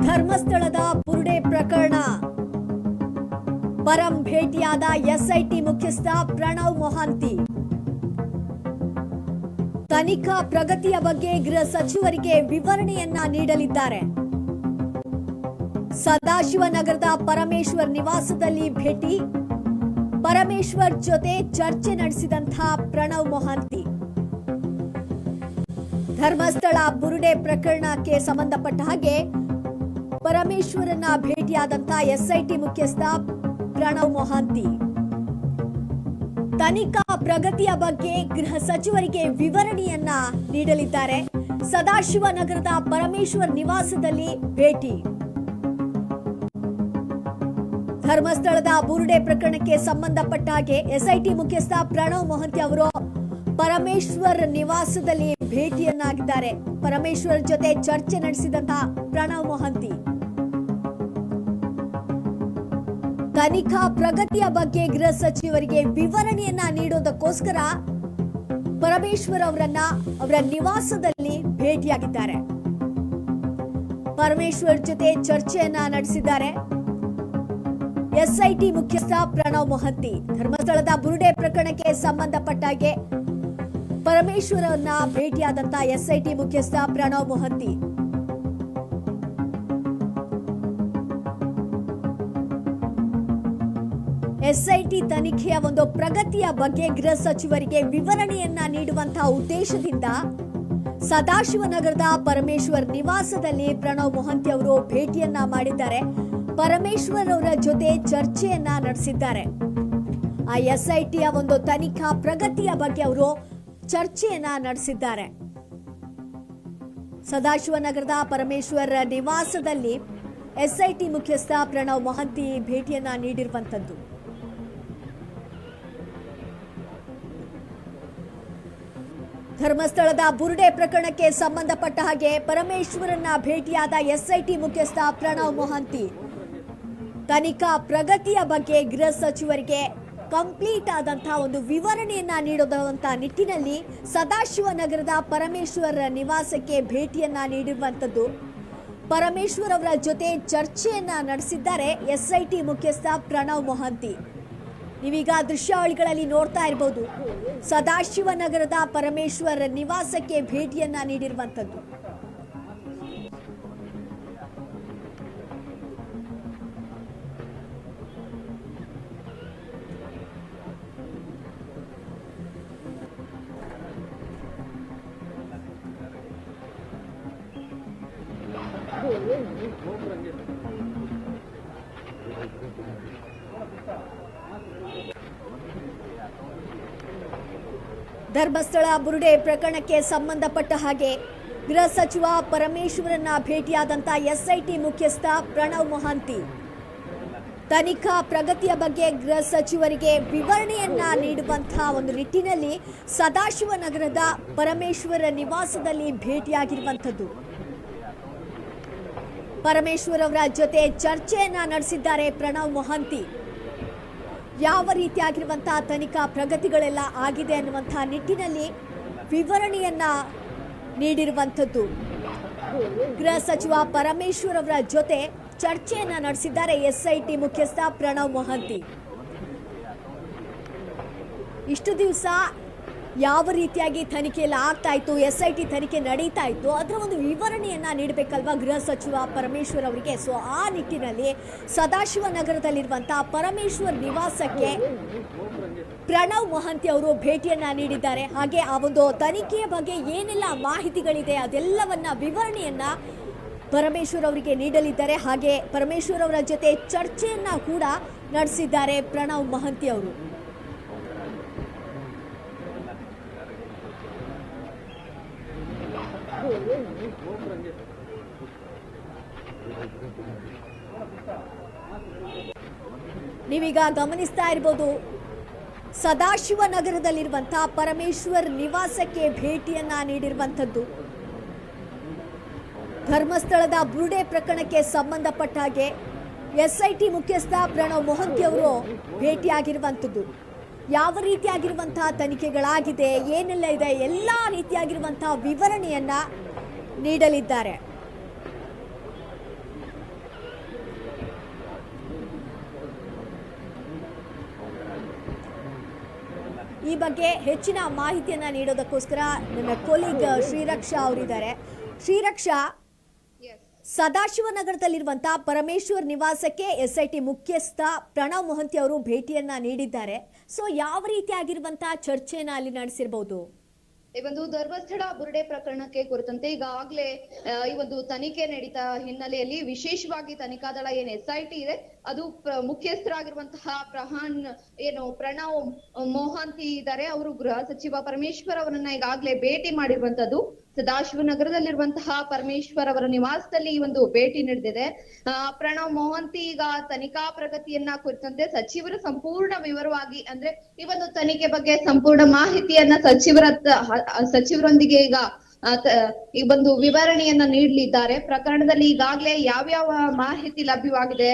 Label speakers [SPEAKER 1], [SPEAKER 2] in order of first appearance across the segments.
[SPEAKER 1] ಧರ್ಮಸ್ಥಳದ ಬುರುಡೆ ಪ್ರಕರಣ ಪರಂ ಭೇಟಿಯಾದ ಎಸ್ಐಟಿ ಮುಖ್ಯಸ್ಥ ಪ್ರಣವ್ ಮೊಹಾಂತಿ. ತನಿಖಾ ಪ್ರಗತಿಯ ಬಗ್ಗೆ ಗೃಹ ಸಚಿವರಿಗೆ ವಿವರಣೆಯನ್ನ ನೀಡಲಿದ್ದಾರೆ. ಸದಾಶಿವನಗರದ ಪರಮೇಶ್ವರ್ ನಿವಾಸದಲ್ಲಿ ಭೇಟಿ, ಪರಮೇಶ್ವರ್ ಜೊತೆ ಚರ್ಚೆ ನಡೆಸಿದಂತಹ ಪ್ರಣವ್ ಮೊಹಾಂತಿ. ಧರ್ಮಸ್ಥಳ ಬುರುಡೆ ಪ್ರಕರಣಕ್ಕೆ ಸಂಬಂಧಪಟ್ಟ ಹಾಗೆ ಪರಮೇಶ್ವರನ್ನ ಭೇಟಿಯಾದಂತ ಎಸ್ಐಟಿ ಮುಖ್ಯಸ್ಥ ಪ್ರಣವ್ ಮೊಹಾಂತಿ ತನಿಖಾ ಪ್ರಗತಿಯ ಬಗ್ಗೆ ಗೃಹ ಸಚಿವರಿಗೆ ವಿವರಣೆಯನ್ನ ನೀಡಲಿದ್ದಾರೆ. ಸದಾಶಿವನಗರದ ಪರಮೇಶ್ವರ್ ನಿವಾಸದಲ್ಲಿ ಭೇಟಿ. ಧರ್ಮಸ್ಥಳದ ಬುರುಡೆ ಪ್ರಕರಣಕ್ಕೆ ಸಂಬಂಧಪಟ್ಟ ಹಾಗೆ ಎಸ್ಐಟಿ ಮುಖ್ಯಸ್ಥ ಪ್ರಣವ್ ಮೊಹಾಂತಿ ಅವರು ಪರಮೇಶ್ವರ್ ನಿವಾಸದಲ್ಲಿ ಭೇಟಿಯನ್ನಾಗಿದ್ದಾರೆ. ಪರಮೇಶ್ವರ್ ಜೊತೆ ಚರ್ಚೆ ನಡೆಸಿದಂತಹ ಪ್ರಣವ್ ಮೊಹಾಂತಿ ತನಿಖಾ ಪ್ರಗತಿಯ ಬಗ್ಗೆ ಗೃಹ ಸಚಿವರಿಗೆ ವಿವರಣೆಯನ್ನ ನೀಡೋದಕ್ಕೋಸ್ಕರ ಪರಮೇಶ್ವರ್ ಅವರ ನಿವಾಸದಲ್ಲಿ ಭೇಟಿಯಾಗಿದ್ದಾರೆ. ಪರಮೇಶ್ವರ್ ಜೊತೆ ಚರ್ಚೆಯನ್ನ ನಡೆಸಿದ್ದಾರೆ ಎಸ್ಐಟಿ ಮುಖ್ಯಸ್ಥ ಪ್ರಣವ್ ಮೊಹಾಂತಿ. ಧರ್ಮಸ್ಥಳದ ಬುರುಡೆ ಪ್ರಕರಣಕ್ಕೆ ಸಂಬಂಧಪಟ್ಟ ಹಾಗೆ ಪರಮೇಶ್ವರನ್ನ ಭೇಟಿಯಾದಂತ ಎಸ್ಐಟಿ ಮುಖ್ಯಸ್ಥ ಪ್ರಣವ್ ಮೊಹಾಂತಿ ಎಸ್ಐಟಿ ತನಿಖೆಯ ಒಂದು ಪ್ರಗತಿಯ ಬಗ್ಗೆ ಗೃಹ ಸಚಿವರಿಗೆ ವಿವರಣೆಯನ್ನ ನೀಡುವಂತಹ ಉದ್ದೇಶದಿಂದ ಸದಾಶಿವನಗರದ ಪರಮೇಶ್ವರ್ ನಿವಾಸದಲ್ಲಿ ಪ್ರಣವ್ ಮೊಹಾಂತಿ ಅವರು ಭೇಟಿಯನ್ನ ಮಾಡಿದ್ದಾರೆ. ಪರಮೇಶ್ವರ್ ಅವರ ಜೊತೆ ಚರ್ಚೆಯನ್ನ ನಡೆಸಿದ್ದಾರೆ. ಆ ಎಸ್ಐಟಿಯ ಒಂದು ತನಿಖಾ ಪ್ರಗತಿಯ ಬಗ್ಗೆ ಅವರು ಚರ್ಚೆಯನ್ನ ನಡೆಸಿದ್ದಾರೆ. ಸದಾಶಿವನಗರದ ಪರಮೇಶ್ವರ್ ನಿವಾಸದಲ್ಲಿ ಎಸ್ಐಟಿ ಮುಖ್ಯಸ್ಥ ಪ್ರಣವ್ ಮೊಹಾಂತಿ ಭೇಟಿಯನ್ನ ನೀಡಿರುವಂತದ್ದು. ಧರ್ಮಸ್ಥಳದ ಬುರುಡೆ ಪ್ರಕರಣಕ್ಕೆ ಸಂಬಂಧಪಟ್ಟ ಹಾಗೆ ಪರಮೇಶ್ವರನ್ನ ಭೇಟಿಯಾದ ಎಸ್ಐಟಿ ಮುಖ್ಯಸ್ಥ ಪ್ರಣವ್ ಮೊಹಾಂತಿ ತನಿಖಾ ಪ್ರಗತಿಯ ಬಗ್ಗೆ ಗೃಹ ಸಚಿವರಿಗೆ ಕಂಪ್ಲೀಟ್ ಆದಂತಹ ಒಂದು ವಿವರಣೆಯನ್ನ ನೀಡೋದಂತ ನಿಟ್ಟಿನಲ್ಲಿ ಸದಾಶಿವನಗರದ ಪರಮೇಶ್ವರ್ ನಿವಾಸಕ್ಕೆ ಭೇಟಿಯನ್ನ ನೀಡಿರುವಂತದ್ದು. ಪರಮೇಶ್ವರ್ ಅವರ ಜೊತೆ ಚರ್ಚೆಯನ್ನ ನಡೆಸಿದ್ದಾರೆ ಎಸ್ಐಟಿ ಮುಖ್ಯಸ್ಥ ಪ್ರಣವ್ ಮೊಹಾಂತಿ. ನೀವೀಗ ದೃಶ್ಯಾವಳಿಗಳಲ್ಲಿ ನೋಡ್ತಾ ಇರಬಹುದು, ಸದಾಶಿವನಗರದ ಪರಮೇಶ್ವರ್ ನಿವಾಸಕ್ಕೆ ಭೇಟಿಯನ್ನ ನೀಡಿರುವಂತದ್ದು. ಧರ್ಮಸ್ಥಳ ಬುರುಡೆ ಪ್ರಕರಣಕ್ಕೆ ಸಂಬಂಧಪಟ್ಟ ಹಾಗೆ ಗೃಹ ಸಚಿವ ಪರಮೇಶ್ವರನ್ನ ಭೇಟಿಯಾದಂತ ಎಸ್ಐಟಿ ಮುಖ್ಯಸ್ಥ ಪ್ರಣವ್ ಮೊಹಾಂತಿ ತನಿಖಾ ಪ್ರಗತಿಯ ಬಗ್ಗೆ ಗೃಹ ಸಚಿವರಿಗೆ ವಿವರಣೆಯನ್ನ ನೀಡುವಂತಹ ಒಂದು ನಿಟ್ಟಿನಲ್ಲಿ ಸದಾಶಿವನಗರದ ಪರಮೇಶ್ವರ ನಿವಾಸದಲ್ಲಿ ಭೇಟಿಯಾಗಿರುವಂಥದ್ದು. ಪರಮೇಶ್ವರ್ ಅವರ ಜೊತೆ ಚರ್ಚೆಯನ್ನ ನಡೆಸಿದ್ದಾರೆ ಪ್ರಣವ್ ಮೊಹಾಂತಿ. ಯಾವ ರೀತಿಯಾಗಿರುವಂತಹ ತನಿಖಾ ಪ್ರಗತಿಗಳೆಲ್ಲ ಆಗಿದೆ ಅನ್ನುವಂತಹ ನಿಟ್ಟಿನಲ್ಲಿ ವಿವರಣೆಯನ್ನ ನೀಡಿರುವಂಥದ್ದು. ಗೃಹ ಸಚಿವ ಪರಮೇಶ್ವರ್ ಅವರ ಜೊತೆ ಚರ್ಚೆಯನ್ನ ನಡೆಸಿದ್ದಾರೆ ಎಸ್ಐಟಿ ಮುಖ್ಯಸ್ಥ ಪ್ರಣವ್ ಮೊಹಾಂತಿ. ಇಷ್ಟು ದಿವಸ ಯಾವ ರೀತಿಯಾಗಿ ತನಿಖೆ ಎಲ್ಲ ಆಗ್ತಾ ಇತ್ತು, ಎಸ್ಐಟಿ ತನಿಖೆ ನಡೀತಾ ಇತ್ತು, ಅದರ ಒಂದು ವಿವರಣೆಯನ್ನ ನೀಡಬೇಕಲ್ವಾ ಗೃಹ ಸಚಿವ ಪರಮೇಶ್ವರ್ ಅವರಿಗೆ. ಸೊ ಆ ನಿಟ್ಟಿನಲ್ಲಿ ಸದಾಶಿವನಗರದಲ್ಲಿರುವಂತಹ ಪರಮೇಶ್ವರ್ ನಿವಾಸಕ್ಕೆ ಪ್ರಣವ್ ಮೊಹಾಂತಿ ಅವರು ಭೇಟಿಯನ್ನ ನೀಡಿದ್ದಾರೆ. ಹಾಗೆ ಆ ಒಂದು ತನಿಖೆಯ ಬಗ್ಗೆ ಏನೆಲ್ಲ ಮಾಹಿತಿಗಳಿದೆ ಅದೆಲ್ಲವನ್ನ ವಿವರಣೆಯನ್ನ ಪರಮೇಶ್ವರ್ ಅವರಿಗೆ ನೀಡಲಿದ್ದಾರೆ. ಹಾಗೆ ಪರಮೇಶ್ವರ್ ಅವರ ಜೊತೆ ಚರ್ಚೆಯನ್ನ ಕೂಡ ನಡೆಸಿದ್ದಾರೆ ಪ್ರಣವ್ ಮೊಹಾಂತಿ ಅವರು. ನೀವೀಗ ಗಮನಿಸ್ತಾ ಇರಬಹುದು, ಸದಾಶಿವನಗರದಲ್ಲಿರುವಂತಹ ಪರಮೇಶ್ವರ್ ನಿವಾಸಕ್ಕೆ ಭೇಟಿಯನ್ನ ನೀಡಿರುವಂತದ್ದು. ಧರ್ಮಸ್ಥಳದ ಬುರುಡೆ ಪ್ರಕರಣಕ್ಕೆ ಸಂಬಂಧಪಟ್ಟ ಹಾಗೆ ಎಸ್ಐಟಿ ಮುಖ್ಯಸ್ಥ ಪ್ರಣವ್ ಮೊಹಾಂತಿ ಅವರು ಭೇಟಿಯಾಗಿರುವಂತದ್ದು. ಯಾವ ರೀತಿಯಾಗಿರುವಂತಹ ತನಿಖೆಗಳಾಗಿದೆ, ಏನೆಲ್ಲ ಇದೆ, ಎಲ್ಲ ರೀತಿಯಾಗಿರುವಂತಹ ವಿವರಣೆಯನ್ನ ನೀಡಲಿದ್ದಾರೆ. ಈ ಬಗ್ಗೆ ಹೆಚ್ಚಿನ ಮಾಹಿತಿಯನ್ನ ನೀಡೋದಕ್ಕೋಸ್ಕರ ನನ್ನ ಕೊಲೀಗ್ ಶ್ರೀರಕ್ಷಾ ಅವರಿದ್ದಾರೆ. ಶ್ರೀರಕ್ಷಾ, ಸದಾಶಿವನಗರದಲ್ಲಿರುವಂತಹ ಪರಮೇಶ್ವರ್ ನಿವಾಸಕ್ಕೆ ಎಸ್ಐಟಿ ಮುಖ್ಯಸ್ಥ ಪ್ರಣವ್ ಮೊಹಂತಿ ಅವರು ಭೇಟಿಯನ್ನ ನೀಡಿದ್ದಾರೆ. ಸೊ ಯಾವ ರೀತಿಯಾಗಿರುವಂತಹ ಚರ್ಚೆಯನ್ನ ಅಲ್ಲಿ ನಡೆಸಿರಬಹುದು?
[SPEAKER 2] ಈ ಒಂದು ಧರ್ಮಸ್ಥಳ ಬುರುಡೆ ಪ್ರಕರಣಕ್ಕೆ ಕುರಿತಂತೆ ಈಗಾಗಲೇ ಈ ಒಂದು ತನಿಖೆ ನಡೀತಾ ಹಿನ್ನೆಲೆಯಲ್ಲಿ ವಿಶೇಷವಾಗಿ ತನಿಖಾ ದಳ ಏನ್ SIT ಇದೆ ಅದು ಮುಖ್ಯಸ್ಥರಾಗಿರುವಂತಹ ಪ್ರಣವ್ ಮೊಹಂತಿ ಇದ್ದಾರೆ. ಅವರು ಗೃಹ ಸಚಿವ ಪರಮೇಶ್ವರ್ ಅವರನ್ನ ಈಗಾಗಲೇ ಭೇಟಿ ಮಾಡಿರುವಂತದ್ದು. ಸದಾಶಿವನಗರದಲ್ಲಿರುವಂತಹ ಪರಮೇಶ್ವರ್ ಅವರ ನಿವಾಸದಲ್ಲಿ ಈ ಒಂದು ಭೇಟಿ ನಡೆದಿದೆ. ಪ್ರಣವ್ ಮೊಹಂತಿ ಈಗ ತನಿಖಾ ಪ್ರಗತಿಯನ್ನ ಕುರಿತಂತೆ ಸಚಿವರು ಸಂಪೂರ್ಣ ವಿವರವಾಗಿ ಅಂದ್ರೆ ಈ ಒಂದು ತನಿಖೆ ಬಗ್ಗೆ ಸಂಪೂರ್ಣ ಮಾಹಿತಿಯನ್ನ ಸಚಿವರೊಂದಿಗೆ ಈಗ ಈ ಒಂದು ವಿವರಣೆಯನ್ನ ನೀಡಲಿದ್ದಾರೆ. ಪ್ರಕರಣದಲ್ಲಿ ಈಗಾಗಲೇ ಯಾವ್ಯಾವ ಮಾಹಿತಿ ಲಭ್ಯವಾಗಿದೆ,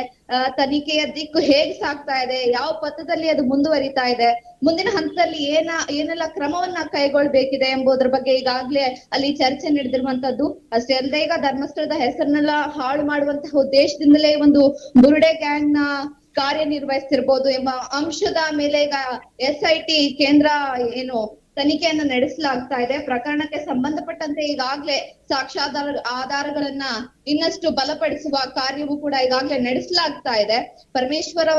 [SPEAKER 2] ತನಿಖೆಯ ದಿಕ್ಕು ಹೇಗೆ ಸಾಗ್ತಾ ಇದೆ, ಯಾವ ಪಥದಲ್ಲಿ ಅದು ಮುಂದುವರಿತಾ ಇದೆ, ಮುಂದಿನ ಹಂತದಲ್ಲಿ ಏನೆಲ್ಲ ಕ್ರಮವನ್ನ ಕೈಗೊಳ್ಬೇಕಿದೆ ಎಂಬುದರ ಬಗ್ಗೆ ಈಗಾಗಲೇ ಅಲ್ಲಿ ಚರ್ಚೆ ನಡೆದಿರುವಂತದ್ದು. ಅಷ್ಟೇ ಅಲ್ಲದೆ ಈಗ ಧರ್ಮಸ್ಥಳದ ಹೆಸರನ್ನೆಲ್ಲ ಹಾಳು ಮಾಡುವಂತಹ ಉದ್ದೇಶದಿಂದಲೇ ಒಂದು ಬುರುಡೆ ಗ್ಯಾಂಗ್ ನ ಕಾರ್ಯನಿರ್ವಹಿಸ್ತಿರ್ಬೋದು ಎಂಬ ಅಂಶದ ಮೇಲೆ ಈಗ SIT ಕೇಂದ್ರ ತನಿಖೆಯನ್ನ ನಡೆಸಲಾಗ್ತಾ ಇದೆ. ಪ್ರಕರಣಕ್ಕೆ ಸಂಬಂಧಪಟ್ಟಂತೆ ಈಗಾಗಲೇ ಆಧಾರಗಳನ್ನ ಇನ್ನಷ್ಟು ಬಲಪಡಿಸುವ ಕಾರ್ಯವೂ ಕೂಡ ಈಗಾಗಲೇ ನಡೆಸಲಾಗ್ತಾ ಇದೆ. ಪರಮೇಶ್ವರ್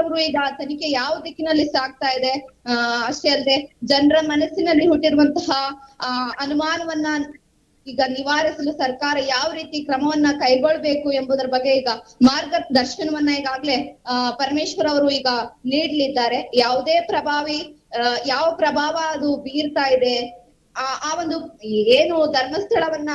[SPEAKER 2] ಅವರು ಈಗ ತನಿಖೆ ಯಾವ ದಿಕ್ಕಿನಲ್ಲಿ ಸಾಗ್ತಾ ಇದೆ, ಅಷ್ಟೇ ಅಲ್ಲದೆ ಜನರ ಮನಸ್ಸಿನಲ್ಲಿ ಹುಟ್ಟಿರುವಂತಹ ಅನುಮಾನವನ್ನ ಈಗ ನಿವಾರಿಸಲು ಸರ್ಕಾರ ಯಾವ ರೀತಿ ಕ್ರಮವನ್ನ ಕೈಗೊಳ್ಬೇಕು ಎಂಬುದರ ಬಗ್ಗೆ ಈಗ ಮಾರ್ಗದರ್ಶನವನ್ನ ಈಗಾಗಲೇ ಪರಮೇಶ್ವರ್ ಅವರು ಈಗ ನೀಡಲಿದ್ದಾರೆ. ಯಾವ ಪ್ರಭಾವ ಅದು ಬೀರ್ತಾ ಇದೆ, ಆ ಒಂದು ಏನು ಧರ್ಮಸ್ಥಳವನ್ನ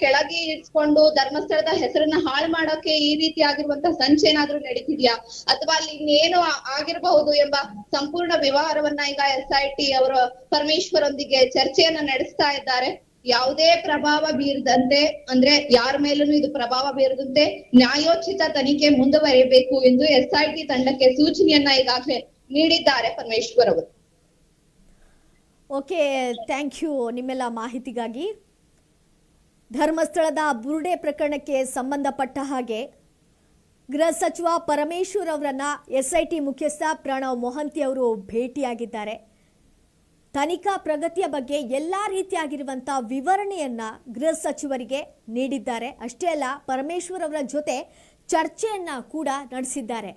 [SPEAKER 2] ಕೆಳಗೆ ಇರಿಸ್ಕೊಂಡು ಧರ್ಮಸ್ಥಳದ ಹೆಸರನ್ನ ಹಾಳು ಮಾಡೋಕೆ ಈ ರೀತಿ ಆಗಿರುವಂತಹ ಸಂಚೆ ಏನಾದ್ರೂ ನಡೀತಿದ್ಯಾ ಅಥವಾ ಅಲ್ಲಿ ಇನ್ನೇನು ಆಗಿರಬಹುದು ಎಂಬ ಸಂಪೂರ್ಣ ವ್ಯವಹಾರವನ್ನ ಈಗ SIT ಅವರು ಪರಮೇಶ್ವರ್ ಒಂದಿಗೆ ಚರ್ಚೆಯನ್ನ ನಡೆಸ್ತಾ ಇದ್ದಾರೆ. ಯಾವುದೇ ಪ್ರಭಾವ ಬೀರದಂತೆ ಅಂದ್ರೆ ಯಾರ ಮೇಲೂ ಇದು ಪ್ರಭಾವ ಬೀರದಂತೆ ನ್ಯಾಯೋಚಿತ ತನಿಖೆ ಮುಂದುವರಿಯಬೇಕು ಎಂದು SIT ತಂಡಕ್ಕೆ ಸೂಚನೆಯನ್ನ ಈಗಾಗಲೇ ನೀಡಿದ್ದಾರೆ ಪರಮೇಶ್ವರ್ ಅವರು.
[SPEAKER 1] ಓಕೆ, ಥ್ಯಾಂಕ್ ಯು ನಿಮ್ಮೆಲ್ಲ ಮಾಹಿತಿಗಾಗಿ. ಧರ್ಮಸ್ಥಳದ ಬುರುಡೆ ಪ್ರಕರಣಕ್ಕೆ ಸಂಬಂಧಪಟ್ಟ ಹಾಗೆ ಗೃಹ ಸಚಿವ ಪರಮೇಶ್ವರ್ ಅವರನ್ನ SIT ಮುಖ್ಯಸ್ಥ ಪ್ರಣವ್ ಮೊಹಂತಿ ಅವರು ಭೇಟಿಯಾಗಿದ್ದಾರೆ. ತನಿಖಾ ಪ್ರಗತಿಯ ಬಗ್ಗೆ ಎಲ್ಲ ರೀತಿಯಾಗಿರುವಂತಹ ವಿವರಣೆಯನ್ನ ಗೃಹ ಸಚಿವರಿಗೆ ನೀಡಿದ್ದಾರೆ. ಅಷ್ಟೇ ಅಲ್ಲ, ಪರಮೇಶ್ವರ್ ಅವರ ಜೊತೆ ಚರ್ಚೆಯನ್ನ ಕೂಡ ನಡೆಸಿದ್ದಾರೆ.